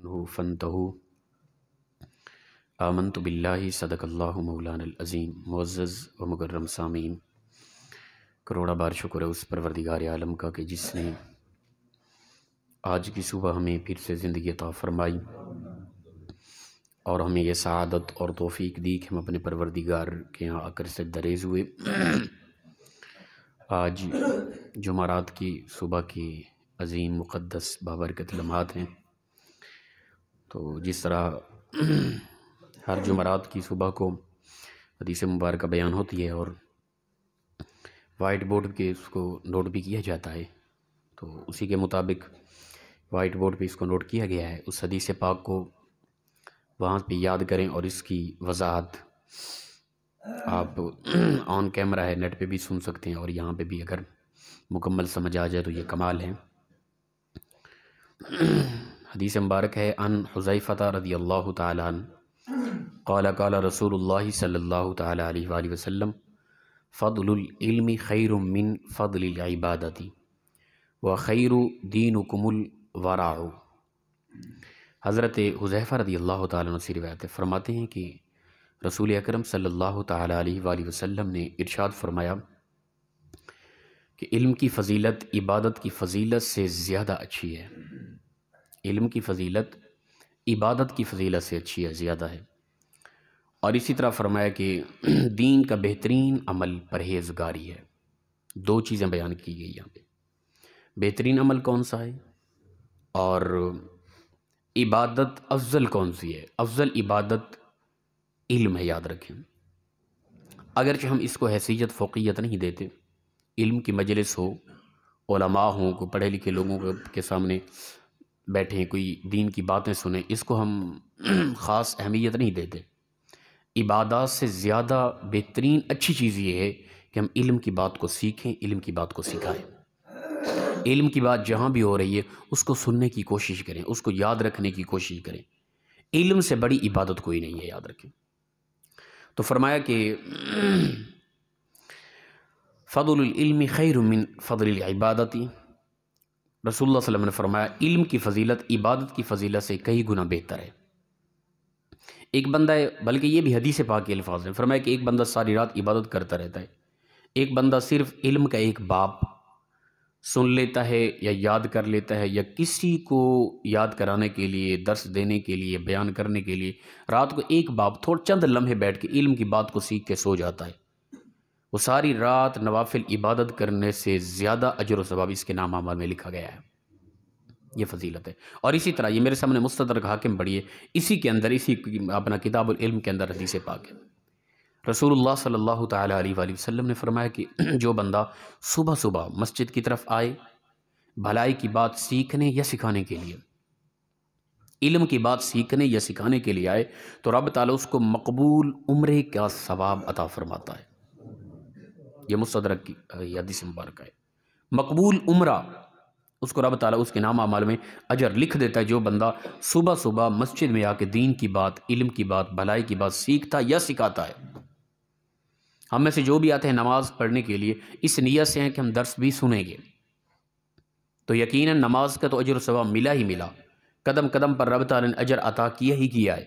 عنہ فانتہوا آمنت باللہ صدق اللہ مولانا العظیم۔ معزز و مکرم سامعین، کروڑا بار شکر ہے اس پروردگار عالم کا کہ جس نے آج کی صبح ہمیں پھر سے زندگی عطا فرمائی اور ہمیں یہ سعادت اور توفیق دی کہ ہم اپنے پروردگار کے یہاں آ کر سجدہ ریز ہوئے۔ آج جمعرات کی صبح کی عظیم مقدس بابرکت لمحات ہیں، تو جس طرح ہر جمعرات کی صبح کو حدیث مبارکہ بیان ہوتی ہے اور وائٹ بورڈ پہ اس کو نوٹ بھی کیا جاتا ہے، تو اسی کے مطابق وائٹ بورڈ پہ اس کو نوٹ کیا گیا ہے۔ اس حدیث پاک کو وہاں پہ یاد کریں اور اس کی وضاحت آپ آن کیمرہ ہے، نیٹ پہ بھی سن سکتے ہیں، اور یہاں پہ بھی اگر مکمل سمجھ آ جائے تو یہ کمال ہے۔ حدیث مبارک ہے عن حذیفہ رضی اللہ تعالی عنہ قال قال رسول اللہ صلی اللہ تعالی علیہ وآلہ وسلم فضل العلم خیر من فضل العبادت وخیر دینکم الورع۔ حضرت حذیفہ رضی اللہ تعالیٰ عنہ سے روایت ہے، فرماتے ہیں کہ رسول اکرم صلی اللہ تعالیٰ علیہ وآلہ وسلم نے ارشاد فرمایا کہ علم کی فضیلت عبادت کی فضیلت سے زیادہ اچھی ہے۔ علم کی فضیلت عبادت کی فضیلت سے اچھی ہے، زیادہ ہے۔ اور اسی طرح فرمایا کہ دین کا بہترین عمل پرہیزگاری ہے۔ دو چیزیں بیان کی گئی یہاں پہ، بہترین عمل کون سا ہے اور عبادت افضل کون سی ہے۔ افضل عبادت علم ہے، یاد رکھیں۔ اگرچہ ہم اس کو حیثیت فوقیت نہیں دیتے، علم کی مجلس ہو، علماء ہوں، کوئی پڑھے لکھے لوگوں کے سامنے بیٹھے ہیں، کوئی دین کی باتیں سنیں، اس کو ہم خاص اہمیت نہیں دیتے۔ عبادات سے زیادہ بہترین اچھی چیز یہ ہے کہ ہم علم کی بات کو سیکھیں، علم کی بات کو سکھائیں۔ علم کی بات جہاں بھی ہو رہی ہے اس کو سننے کی کوشش کریں، اس کو یاد رکھنے کی کوشش کریں۔ علم سے بڑی عبادت کوئی نہیں ہے، یاد رکھیں۔ تو فرمایا کہ فضل العلم خیر من فضل العبادت، رسول اللہ صلی اللہ علیہ وسلم نے فرمایا علم کی فضیلت عبادت کی فضیلت سے کئی گنا بہتر ہے۔ ایک بندہ ہے، بلکہ یہ بھی حدیث پاک کے الفاظ ہیں، فرمایا کہ ایک بندہ ساری رات عبادت کرتا رہتا ہے، ایک بندہ صرف علم کا ایک باب سن لیتا ہے یا یاد کر لیتا ہے، یا کسی کو یاد کرانے کے لیے، درس دینے کے لیے، بیان کرنے کے لیے رات کو ایک باب تھوڑا چند لمحے بیٹھ کے علم کی بات کو سیکھ کے سو جاتا ہے، وہ ساری رات نوافل عبادت کرنے سے زیادہ اجر و ثواب اس کے نام اعمال میں لکھا گیا ہے۔ یہ فضیلت ہے۔ اور اسی طرح یہ میرے سامنے مستدرک حاکم پڑھی ہے، اسی کے اندر، اسی اپنا کتاب العلم کے اندر حدیث پاک ہے۔ رسول اللہ صلی اللہ تعالیٰ علیہ وآلہ وسلم نے فرمایا کہ جو بندہ صبح صبح مسجد کی طرف آئے بھلائی کی بات سیکھنے یا سکھانے کے لیے، علم کی بات سیکھنے یا سکھانے کے لیے آئے، تو رب تعالیٰ اس کو مقبول عمرے کا ثواب عطا فرماتا ہے۔ یہ مستدرک کی حدیث مبارکہ ہے۔ مقبول عمرہ، اس کو رب تعالیٰ اس کے نام اعمال میں اجر لکھ دیتا ہے، جو بندہ صبح صبح مسجد میں آ کے دین کی بات، علم کی بات، بھلائی کی بات سیکھتا یا سکھاتا ہے۔ ہم میں سے جو بھی آتے ہیں نماز پڑھنے کے لیے اس نیت سے ہیں کہ ہم درس بھی سنیں گے، تو یقیناً نماز کا تو اجر و ثواب ملا ہی ملا، قدم قدم پر رب تعالیٰ نے اجر عطا کیا ہی کیا ہے،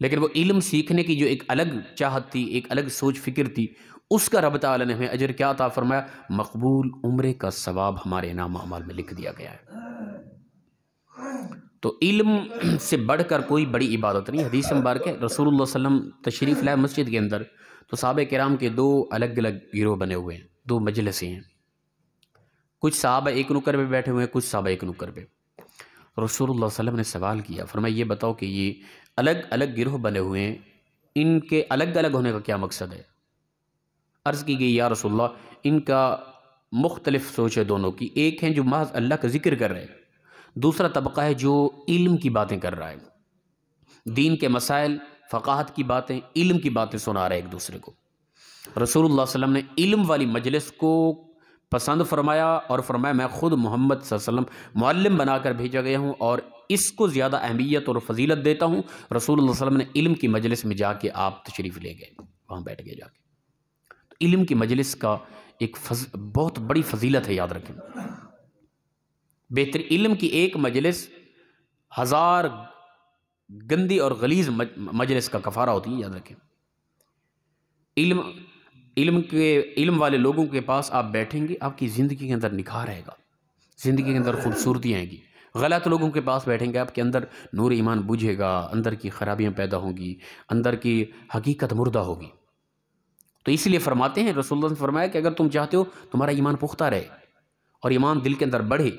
لیکن وہ علم سیکھنے کی جو ایک الگ چاہت تھی، ایک الگ سوچ فکر تھی، اس کا رب تعالیٰ نے ہمیں اجر کیا عطا فرمایا؟ مقبول عمرے کا ثواب ہمارے نام اعمال میں لکھ دیا گیا ہے۔ تو علم سے بڑھ کر کوئی بڑی عبادت نہیں۔ حدیث مبارک ہے، رسول اللہ صلی اللہ علیہ وسلم تشریف لائے مسجد کے اندر، تو صحابہ کرام کے دو الگ الگ گروہ بنے ہوئے ہیں، دو مجلسیں ہیں، کچھ صحابہ ایک نکر پہ بیٹھے ہوئے ہیں، کچھ صحابہ ایک نکر پہ۔ رسول اللہ صلی اللہ علیہ وسلم نے سوال کیا، فرمایا یہ بتاؤ کہ یہ الگ الگ گروہ بنے ہوئے ہیں، ان کے الگ الگ ہونے کا کیا مقصد ہے؟ عرض کی گئی یا رسول اللہ ان کا مختلف سوچ ہے دونوں کی، ایک ہیں جو محض اللہ کا ذکر کر رہے ہیں، دوسرا طبقہ ہے جو علم کی باتیں کر رہا ہے، دین کے مسائل، فقاہت کی باتیں، علم کی باتیں سنا رہے ایک دوسرے کو۔ رسول اللہ صلی اللہ علیہ وسلم نے علم والی مجلس کو پسند فرمایا اور فرمایا میں خود محمد صلی اللہ علیہ وسلم معلم بنا کر بھیجا گیا ہوں اور اس کو زیادہ اہمیت اور فضیلت دیتا ہوں۔ رسول اللہ صلی اللہ علیہ وسلم نے علم کی مجلس میں جا کے آپ تشریف لے گئے، وہاں بیٹھ گئے جا کے۔ تو علم کی مجلس کا ایک بہت بڑی فضیلت ہے، یاد رکھیں۔ بہتر علم کی ایک مجلس 1000 گندی اور غلیظ مجلس کا کفارہ ہوتی ہے، یاد رکھیں۔ علم والے لوگوں کے پاس آپ بیٹھیں گے، آپ کی زندگی کے اندر نکھار رہے گا، زندگی کے اندر خوبصورتی آئیں گی۔ غلط لوگوں کے پاس بیٹھیں گے، آپ کے اندر نور ایمان بجھے گا، اندر کی خرابیاں پیدا ہوں گی، اندر کی حقیقت مردہ ہوگی۔ تو اس لیے فرماتے ہیں، رسول اللہ نے فرمایا کہ اگر تم چاہتے ہو تمہارا ایمان پختہ رہے اور ایمان دل کے اندر بڑھے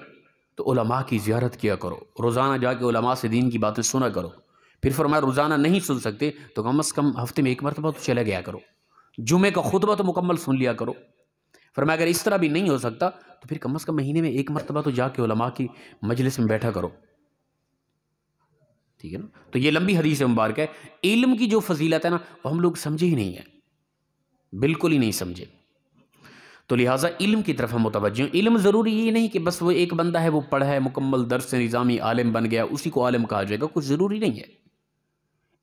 تو علماء کی زیارت کیا کرو، روزانہ جا کے علماء سے دین کی باتیں سنا کرو۔ پھر فرمایا روزانہ نہیں سن سکتے تو کم از کم ہفتے میں ایک مرتبہ تو چلے گیا کرو، جمعے کا خطبہ تو مکمل سن لیا کرو۔ فرمایا اگر اس طرح بھی نہیں ہو سکتا تو پھر کم از کم مہینے میں ایک مرتبہ تو جا کے علماء کی مجلس میں بیٹھا کرو، ٹھیک ہے نا۔ تو یہ لمبی حدیث مبارک ہے۔ علم کی جو فضیلت ہے نا، وہ ہم لوگ سمجھے ہی نہیں ہے، بالکل ہی نہیں سمجھے۔ تو لہٰذا علم کی طرف ہم متوجہ ہیں۔ علم ضروری یہ نہیں کہ بس وہ ایک بندہ ہے، وہ پڑھا ہے، مکمل درس نظامی عالم بن گیا، اسی کو عالم کہا جائے گا، کچھ ضروری نہیں ہے۔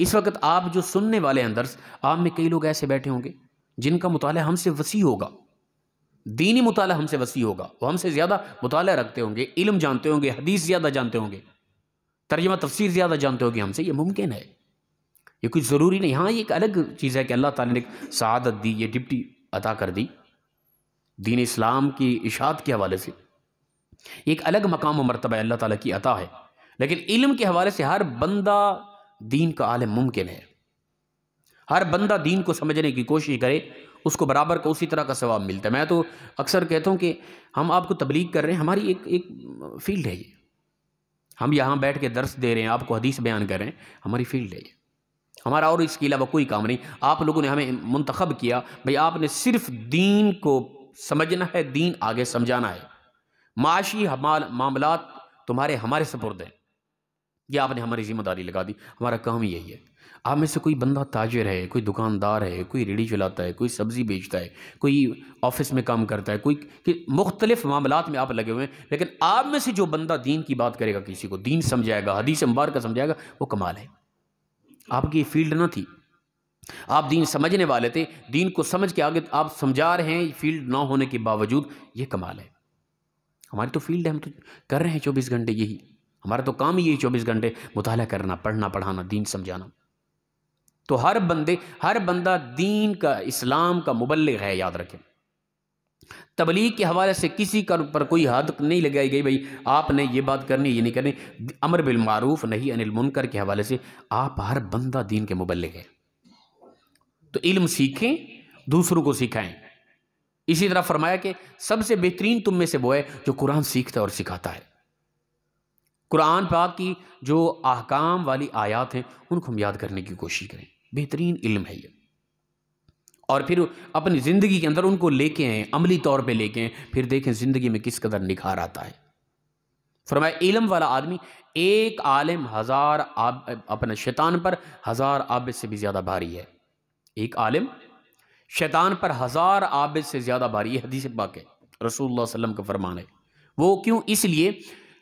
اس وقت آپ جو سننے والے ہیں درس، آپ میں کئی لوگ ایسے بیٹھے ہوں گے جن کا مطالعہ ہم سے وسیع ہوگا، دینی مطالعہ ہم سے وسیع ہوگا، وہ ہم سے زیادہ مطالعہ رکھتے ہوں گے، علم جانتے ہوں گے، حدیث زیادہ جانتے ہوں گے، ترجمہ تفسیر زیادہ جانتے ہوں گے ہم سے۔ یہ ممکن ہے، یہ کچھ ضروری نہیں۔ ہاں، یہ ایک الگ چیز ہے کہ اللہ تعالیٰ نے ایک سعادت دی، یہ ڈپٹی عطا کر دی دین اسلام کی اشاعت کے حوالے سے، ایک الگ مقام و مرتبہ اللہ تعالیٰ کی عطا ہے۔ لیکن علم کے حوالے سے ہر بندہ دین کا عالم ممکن ہے، ہر بندہ دین کو سمجھنے کی کوشش کرے، اس کو برابر کا اسی طرح کا ثواب ملتا ہے۔ میں تو اکثر کہتا ہوں کہ ہم آپ کو تبلیغ کر رہے ہیں، ہماری ایک فیلڈ ہے یہ، ہم یہاں بیٹھ کے درس دے رہے ہیں، آپ کو حدیث بیان کر رہے ہیں، ہماری فیلڈ ہے یہ، ہمارا اور اس کے علاوہ کوئی کام نہیں۔ آپ لوگوں نے ہمیں منتخب کیا، بھئی آپ نے صرف دین کو سمجھنا ہے، دین آگے سمجھانا ہے، معاشی معاملات تمہارے ہمارے سپرد ہیں، یہ آپ نے ہماری ذمہ داری لگا دی، ہمارا کام ہی یہی ہے۔ آپ میں سے کوئی بندہ تاجر ہے، کوئی دکاندار ہے، کوئی ریڑھی چلاتا ہے، کوئی سبزی بیچتا ہے، کوئی آفس میں کام کرتا ہے، کوئی مختلف معاملات میں آپ لگے ہوئے ہیں، لیکن آپ میں سے جو بندہ دین کی بات کرے گا، کسی کو دین سمجھائے گا، حدیث مبارکہ سمجھائے گا، وہ کمال ہے۔ آپ کی یہ فیلڈ نہ تھی، آپ دین سمجھنے والے تھے، دین کو سمجھ کے آگے آپ سمجھا رہے ہیں، فیلڈ نہ ہونے کے باوجود، یہ کمال ہے۔ ہماری تو فیلڈ ہے، ہم تو کر رہے ہیں 24 گھنٹے یہی، ہمارا تو کام ہی یہی 24 گھنٹے مطالعہ کرنا، پڑھنا، پڑھانا، دین سمجھانا۔ تو ہر بندہ دین کا، اسلام کا مبلغ ہے، یاد رکھیں۔ تبلیغ کے حوالے سے کسی پر کوئی حد نہیں لگائی گئی، بھئی آپ نے یہ بات کرنی، یہ نہیں کرنی۔ امر بالمعروف نہی عن المنکر کے حوالے سے آپ ہر بندہ دین کے مبلغ ہے۔ تو علم سیکھیں، دوسروں کو سکھائیں۔ اسی طرح فرمایا کہ سب سے بہترین تم میں سے وہ ہے جو قرآن سیکھتا ہے اور سکھاتا ہے۔ قرآن پاک کی جو احکام والی آیات ہیں ان کو ہم یاد کرنے کی کوشش کریں، بہترین علم ہے یہ۔ اور پھر اپنی زندگی کے اندر ان کو لے کے آئیں، عملی طور پہ لے کے آئیں، پھر دیکھیں زندگی میں کس قدر نکھار آتا ہے۔ فرمایا علم والا آدمی، ایک عالم اپنے شیطان پر 1000 عابد سے بھی زیادہ بھاری ہے۔ ایک عالم شیطان پر 1000 عابد سے زیادہ بھاری ہے، حدیث پاک ہے، رسول اللہ صلی اللہ علیہ وسلم کا فرمان ہے۔ وہ کیوں؟ اس لیے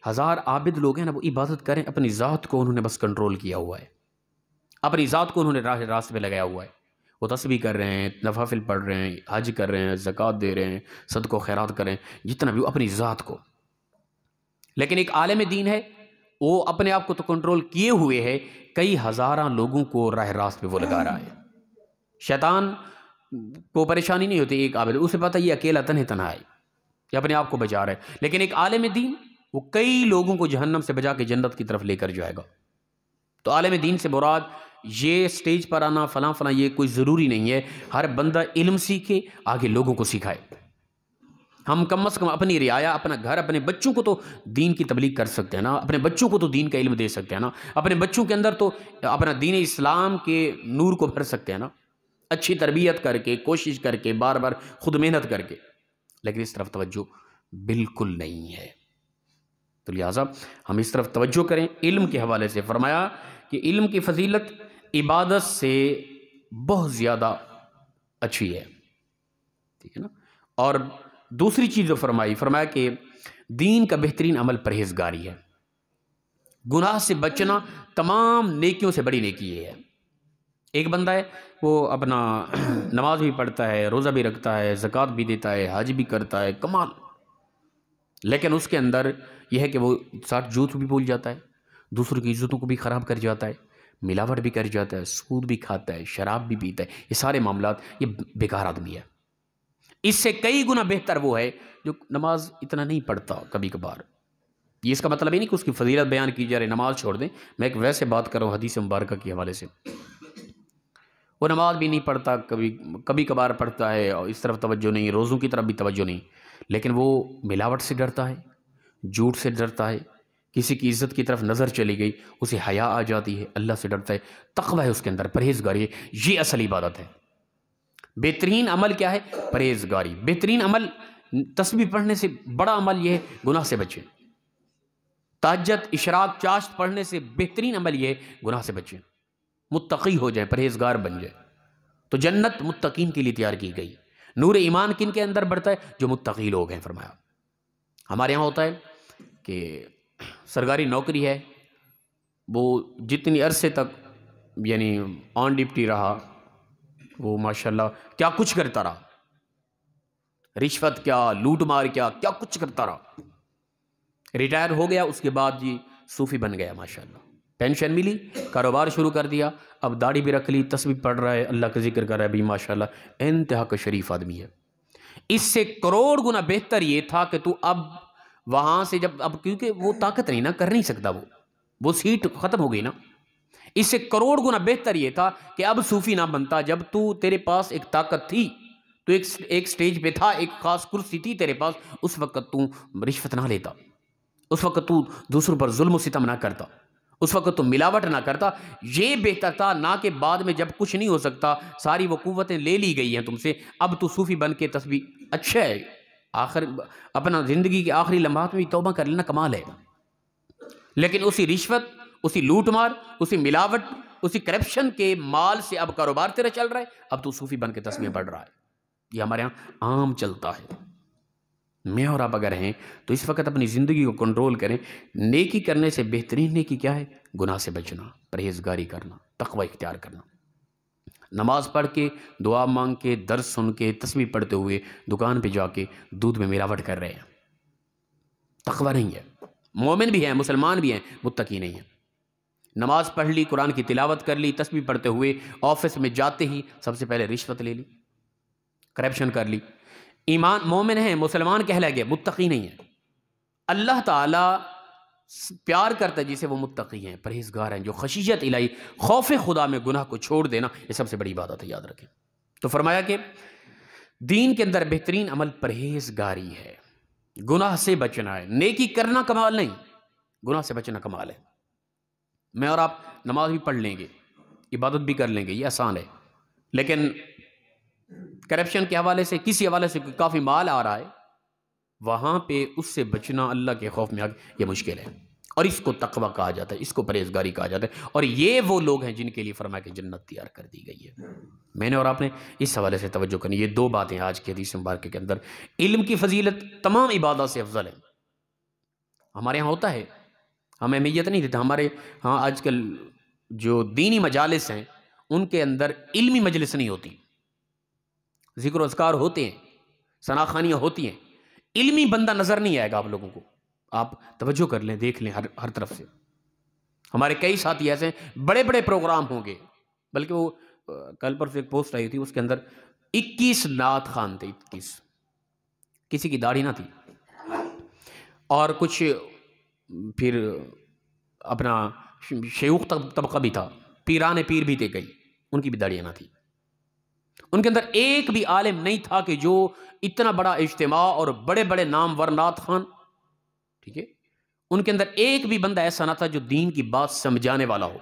1000 عابد لوگ ہیں نا، وہ عبادت کریں، اپنی ذات کو انہوں نے بس کنٹرول کیا ہوا ہے، اپنی ذات کو انہوں نے راست پہ لگایا ہوا ہے۔ وہ تسبیح کر رہے ہیں، نوافل پڑھ رہے ہیں، حج کر رہے ہیں، زکوٰۃ دے رہے ہیں، صدقہ و خیرات کر رہے ہیں، جتنا بھی، وہ اپنی ذات کو۔ لیکن ایک عالم دین ہے، وہ اپنے آپ کو تو کنٹرول کیے ہوئے ہے، کئی ہزاراں لوگوں کو راہ راست پہ وہ لگا رہا ہے۔ شیطان کو پریشانی نہیں ہوتی، ایک عابد اسے پتہ یہ اکیلا تنہا ہے، یہ اپنے آپ کو بچا رہا ہے۔ لیکن ایک عالم دین وہ کئی لوگوں کو جہنم سے بچا کے جنت کی طرف لے کر جائے گا۔ تو عالم دین سے مراد یہ سٹیج پر آنا، فلاں فلاں، یہ کوئی ضروری نہیں ہے۔ ہر بندہ علم سیکھے، آگے لوگوں کو سکھائے۔ ہم کم از کم اپنی رعایا، اپنا گھر، اپنے بچوں کو تو دین کی تبلیغ کر سکتے ہیں نا، اپنے بچوں کو تو دین کا علم دے سکتے ہیں نا، اپنے بچوں کے اندر تو اپنا دین اسلام کے نور کو بھر سکتے ہیں نا، اچھی تربیت کر کے، کوشش کر کے، بار بار خود محنت کر کے۔ لیکن اس طرف توجہ بالکل نہیں ہے۔ تو لہٰذا ہم اس طرف توجہ کریں۔ علم کے حوالے سے فرمایا کہ علم کی فضیلت عبادت سے بہت زیادہ اچھی ہے، ٹھیک ہے نا۔ اور دوسری چیز جو فرمایا کہ دین کا بہترین عمل پرہیزگاری ہے۔ گناہ سے بچنا تمام نیکیوں سے بڑی نیکی یہ ہے۔ ایک بندہ ہے، وہ اپنا نماز بھی پڑھتا ہے، روزہ بھی رکھتا ہے، زکوٰۃ بھی دیتا ہے، حج بھی کرتا ہے، کمال، لیکن اس کے اندر یہ ہے کہ وہ ساتھ جھوٹ بھی بول جاتا ہے، دوسروں کی عزتوں کو بھی خراب کر جاتا ہے، ملاوٹ بھی کر جاتا ہے، سود بھی کھاتا ہے، شراب بھی پیتا ہے، یہ سارے معاملات، یہ بیکار آدمی ہے۔ اس سے کئی گنا بہتر وہ ہے جو نماز اتنا نہیں پڑھتا کبھی کبھار۔ یہ اس کا مطلب ہی نہیں کہ اس کی فضیلت بیان کی جا رہی نماز چھوڑ دیں، میں ایک ویسے بات کر رہا ہوں حدیث مبارکہ کے حوالے سے۔ وہ نماز بھی نہیں پڑھتا، کبھی کبھار پڑھتا ہے، اور اس طرف توجہ نہیں، روزوں کی طرف بھی توجہ نہیں، لیکن وہ ملاوٹ سے ڈرتا ہے، جھوٹ سے ڈرتا ہے، کسی کی عزت کی طرف نظر چلی گئی اسے حیا آ جاتی ہے، اللہ سے ڈرتا ہے، تقوی ہے اس کے اندر، پرہیزگاری ہے۔ یہ اصل عبادت ہے۔ بہترین عمل کیا ہے؟ پرہیزگاری۔ بہترین عمل تسبیح پڑھنے سے بڑا عمل یہ ہے گناہ سے بچیں۔ تہجد، اشراق، چاشت پڑھنے سے بہترین عمل یہ ہے گناہ سے بچیں، متقی ہو جائیں، پرہیزگار بن جائیں۔ تو جنت متقین کے لیے تیار کی گئی۔ نور ایمان کن کے اندر بڑھتا ہے؟ جو متقی لوگ ہیں۔ فرمایا ہمارے یہاں ہوتا ہے کہ سرکاری نوکری ہے، وہ جتنی عرصے تک یعنی آن ڈپٹی رہا، وہ ماشاءاللہ کیا کچھ کرتا رہا، رشوت کیا، لوٹ مار کیا کچھ کرتا رہا، ریٹائر ہو گیا، اس کے بعد جی صوفی بن گیا، ماشاءاللہ پینشن ملی، کاروبار شروع کر دیا، اب داڑھی بھی رکھ لی، تسبیح پڑھ رہا ہے، اللہ کا ذکر کر رہا ہے، بھی ماشاءاللہ انتہا کا شریف آدمی ہے۔ اس سے کروڑ گنا بہتر یہ تھا کہ تو اب وہاں سے اب کیونکہ وہ طاقت نہیں نا، کر نہیں سکتا، وہ سیٹ ختم ہو گئی نا۔ اس سے کروڑ گنا بہتر یہ تھا کہ اب صوفی نہ بنتا، جب تو تیرے پاس ایک طاقت تھی، تو ایک سٹیج پہ تھا، ایک خاص کرسی تھی تیرے پاس، اس وقت تو رشوت نہ لیتا، اس وقت تو دوسروں پر ظلم و ستم نہ کرتا، اس وقت تو ملاوٹ نہ کرتا۔ یہ بہتر تھا نہ کہ بعد میں جب کچھ نہیں ہو سکتا، ساری وہ قوتیں لے لی گئی ہیں تم سے، اب تو صوفی بن کے تسبیح، اچھا ہے، آخر اپنا زندگی کے آخری لمحات میں بھی توبہ کر لینا کمال ہے، لیکن اسی رشوت، اسی لوٹ مار، اسی ملاوٹ، اسی کرپشن کے مال سے اب کاروبار تیرا چل رہا ہے، اب تو صوفی بن کے تسبیح پڑھ رہا ہے۔ یہ ہمارے ہاں عام چلتا ہے۔ میں اور آپ اگر ہیں تو اس وقت اپنی زندگی کو کنٹرول کریں۔ نیکی کرنے سے بہترین نیکی کیا ہے؟ گناہ سے بچنا، پرہیزگاری کرنا، تقوی اختیار کرنا۔ نماز پڑھ کے، دعا مانگ کے، درس سن کے، تسبیح پڑھتے ہوئے دکان پہ جا کے دودھ میں ملاوٹ کر رہے ہیں، تقوی نہیں ہے۔ مومن بھی ہیں، مسلمان بھی ہیں، متقی نہیں ہیں۔ نماز پڑھ لی، قرآن کی تلاوت کر لی، تسبیح پڑھتے ہوئے آفس میں جاتے ہی سب سے پہلے رشوت لے لی، کرپشن کر لی۔ ایمان مومن ہیں، مسلمان کہلائے گئے، متقی نہیں ہیں۔ اللہ تعالیٰ پیار کرتا ہے جسے وہ متقی ہیں، پرہیزگار ہیں، جو خشیت الہی، خوف خدا میں گناہ کو چھوڑ دینا، یہ سب سے بڑی عبادت ہے، یاد رکھیں۔ تو فرمایا کہ دین کے اندر بہترین عمل پرہیزگاری ہے، گناہ سے بچنا ہے۔ نیکی کرنا کمال نہیں، گناہ سے بچنا کمال ہے۔ میں اور آپ نماز بھی پڑھ لیں گے، عبادت بھی کر لیں گے، یہ آسان ہے، لیکن کرپشن کے حوالے سے، کسی حوالے سے کافی مال آ رہا ہے، وہاں پہ اس سے بچنا اللہ کے خوف میں یہ مشکل ہے، اور اس کو تقوی کہا جاتا ہے، اس کو پرہیزگاری کہا جاتا ہے، اور یہ وہ لوگ ہیں جن کے لیے فرمایا کہ جنت تیار کر دی گئی ہے۔ میں نے اور آپ نے اس حوالے سے توجہ کرنی۔ یہ دو باتیں آج کی حدیث مبارکہ کے اندر، علم کی فضیلت تمام عبادات سے افضل ہے۔ ہمارے یہاں ہوتا ہے، ہم اہمیت نہیں دیتے، ہمارے ہاں آج کل جو دینی مجالس ہیں ان کے اندر علمی مجلس نہیں ہوتی، ذکر و اذکار ہوتے ہیں، ثناخوانیاں ہوتی ہیں، علمی بندہ نظر نہیں آئے گا آپ لوگوں کو۔ آپ توجہ کر لیں، دیکھ لیں ہر طرف سے۔ ہمارے کئی ساتھی ایسے ہیں، بڑے بڑے پروگرام ہوں گے، بلکہ وہ کل پر سے ایک پوسٹ آئی تھی، اس کے اندر 21 نعت خوان تھے، 21، کسی کی داڑھی نہ تھی، اور کچھ پھر اپنا شیوخ طبقہ بھی تھا، پیران پیر بھی تھے کئی، ان کی بھی داڑیاں نہ تھی۔ ان کے اندر ایک بھی عالم نہیں تھا کہ جو اتنا بڑا اجتماع اور بڑے بڑے نامور نعت خوان، ٹھیک ہے، ان کے اندر ایک بھی بندہ ایسا نہ تھا جو دین کی بات سمجھانے والا ہو۔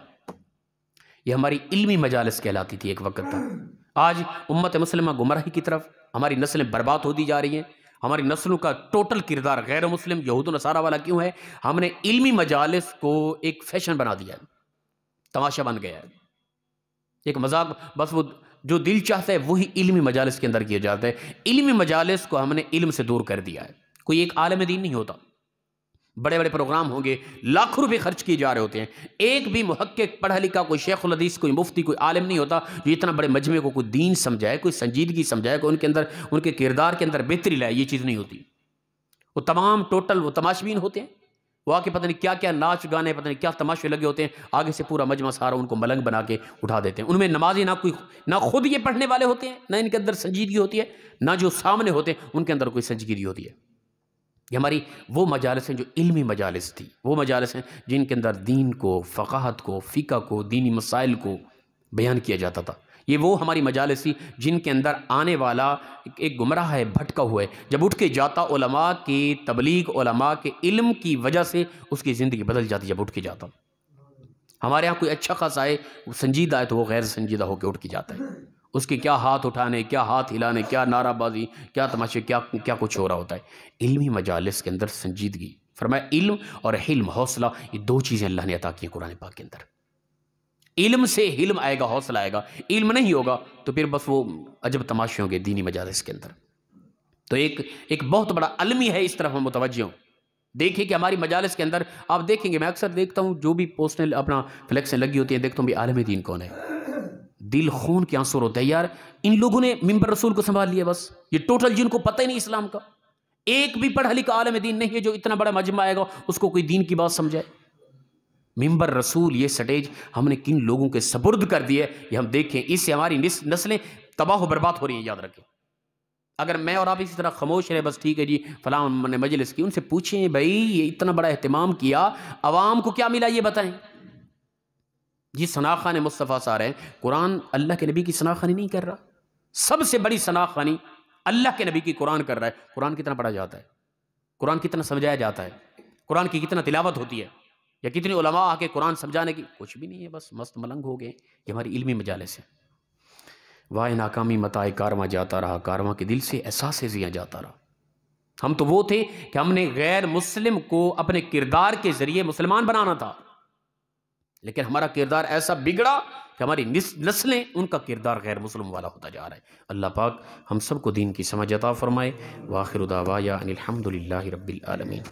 یہ ہماری علمی مجالس کہلاتی تھی ایک وقت تک۔ آج امت مسلمہ گمراہی کی طرف، ہماری نسلیں برباد ہوتی جا رہی ہیں۔ ہماری نسلوں کا ٹوٹل کردار غیر مسلم، یہود و نصارہ والا کیوں ہے؟ ہم نے علمی مجالس کو ایک فیشن بنا دیا ہے، تماشا بن گیا ہے، ایک مذاق، بس وہ جو دل چاہتا ہے وہی علمی مجالس کے اندر کیا جاتا ہے۔ علمی مجالس کو ہم نے علم سے دور کر دیا ہے۔ کوئی ایک عالم دین نہیں ہوتا، بڑے بڑے پروگرام ہوں گے، لاکھوں روپے خرچ کیے جا رہے ہوتے ہیں، ایک بھی محقق، پڑھا لکھا، کوئی شیخ الحدیث، کوئی مفتی، کوئی عالم نہیں ہوتا جو اتنا بڑے مجمع کو کوئی دین سمجھائے، کوئی سنجیدگی سمجھائے، کوئی ان کے اندر، ان کے کردار کے اندر بہتری لائے۔ یہ چیز نہیں ہوتی۔ وہ تمام ٹوٹل وہ تماشبین ہوتے ہیں، وہ آ کے پتہ نہیں کیا کیا ناچ گانے، پتہ نہیں کیا تماشے لگے ہوتے ہیں، آگے سے پورا مجمع سارا ان کو ملنگ بنا کے اٹھا دیتے ہیں۔ ان میں نمازی نہ خود یہ پڑھنے والے ہوتے ہیں، نہ ان کے اندر سنجیدگی ہوتی ہے، نہ جو سامنے ہوتے ہیں ان کے اندر کوئی سنجیدگی ہوتی ہے۔ یہ ہماری وہ مجالس ہیں جو علمی مجالس تھی، وہ مجالس ہیں جن کے اندر دین کو، فقاہت کو، فقہ کو، دینی مسائل کو بیان کیا جاتا تھا۔ یہ وہ ہماری مجالس تھی جن کے اندر آنے والا ایک گمراہ ہے، بھٹکا ہوا ہے، جب اٹھ کے جاتا علماء کی تبلیغ، علماء کے علم کی وجہ سے اس کی زندگی بدل جاتی جب اٹھ کے جاتا۔ ہمارے ہاں کوئی اچھا خاصا ہے، سنجیدہ ہے، تو وہ غیر سنجیدہ ہو کے اٹھ کے جاتا ہے۔ اس کے کیا ہاتھ اٹھانے، کیا ہاتھ ہلانے، کیا نعرہ بازی، کیا تماشے، کیا کچھ ہو رہا ہوتا ہے۔ علمی مجالس کے اندر سنجیدگی، فرمایا علم اور حلم، حوصلہ، یہ دو چیزیں اللہ نے عطا کی ہیں قرآن پاک کے اندر۔ علم سے حلم آئے گا، حوصلہ آئے گا، علم نہیں ہوگا تو پھر بس وہ عجب تماشے ہوں گے دینی مجالس کے اندر۔ تو ایک بہت بڑا علمی ہے، اس طرف ہم متوجہ ہوں۔ دیکھیں کہ ہماری مجالس کے اندر آپ دیکھیں گے، میں اکثر دیکھتا ہوں جو بھی پوسٹیں اپنا فلیکسیں لگی ہوتی ہیں، دیکھتا ہوں بھی عالم دین کون ہے، دل خون کے آنسر ہوتا ہے یار ان لوگوں نے ممبر رسول کو سنبھال لیا، بس یہ ٹوٹل جن کو پتہ ہی نہیں اسلام کا، ایک بھی پڑھا لکھا عالم دین نہیں ہے جو اتنا بڑا مجمع آئے گا اس کو کوئی دین کی بات سمجھائے۔ ممبر رسول یہ سٹیج ہم نے کن لوگوں کے سپرد کر دی ہے، یہ ہم دیکھیں، اس سے ہماری نسلیں تباہ و برباد ہو رہی ہیں، یاد رکھیں۔ اگر میں اور آپ اسی طرح خاموش رہے، بس ٹھیک ہے جی فلاں نے مجلس کی، ان سے پوچھیں بھائی یہ اتنا بڑا اہتمام کیا، عوام کو کیا ملا یہ بتائیں۔ جی ثناخوانی مصطفیٰ سارے ہیں، قرآن اللہ کے نبی کی ثناخوانی نہیں کر رہا، سب سے بڑی ثناخوانی اللہ کے نبی کی قرآن کر رہا ہے۔ قرآن کتنا پڑھا جاتا ہے، قرآن کتنا سمجھایا جاتا ہے، قرآن کی کتنا تلاوت ہوتی ہے، یا کتنے علماء آ کے قرآن سمجھانے کی، کچھ بھی نہیں ہے، بس مست ملنگ ہو گئے۔ یہ ہماری علمی مجالس ہے۔ وائے ناکامی متائے کارواں جاتا رہا، کارواں کے دل سے احساس زیاں جاتا رہا۔ ہم تو وہ تھے کہ ہم نے غیر مسلم کو اپنے کردار کے ذریعے مسلمان بنانا تھا، لیکن ہمارا کردار ایسا بگڑا کہ ہماری نسلیں ان کا کردار غیر مسلم والا ہوتا جا رہا ہے۔ اللہ پاک ہم سب کو دین کی سمجھ عطا فرمائے۔ وآخر دعوایا ان الحمد للہ رب العالمین۔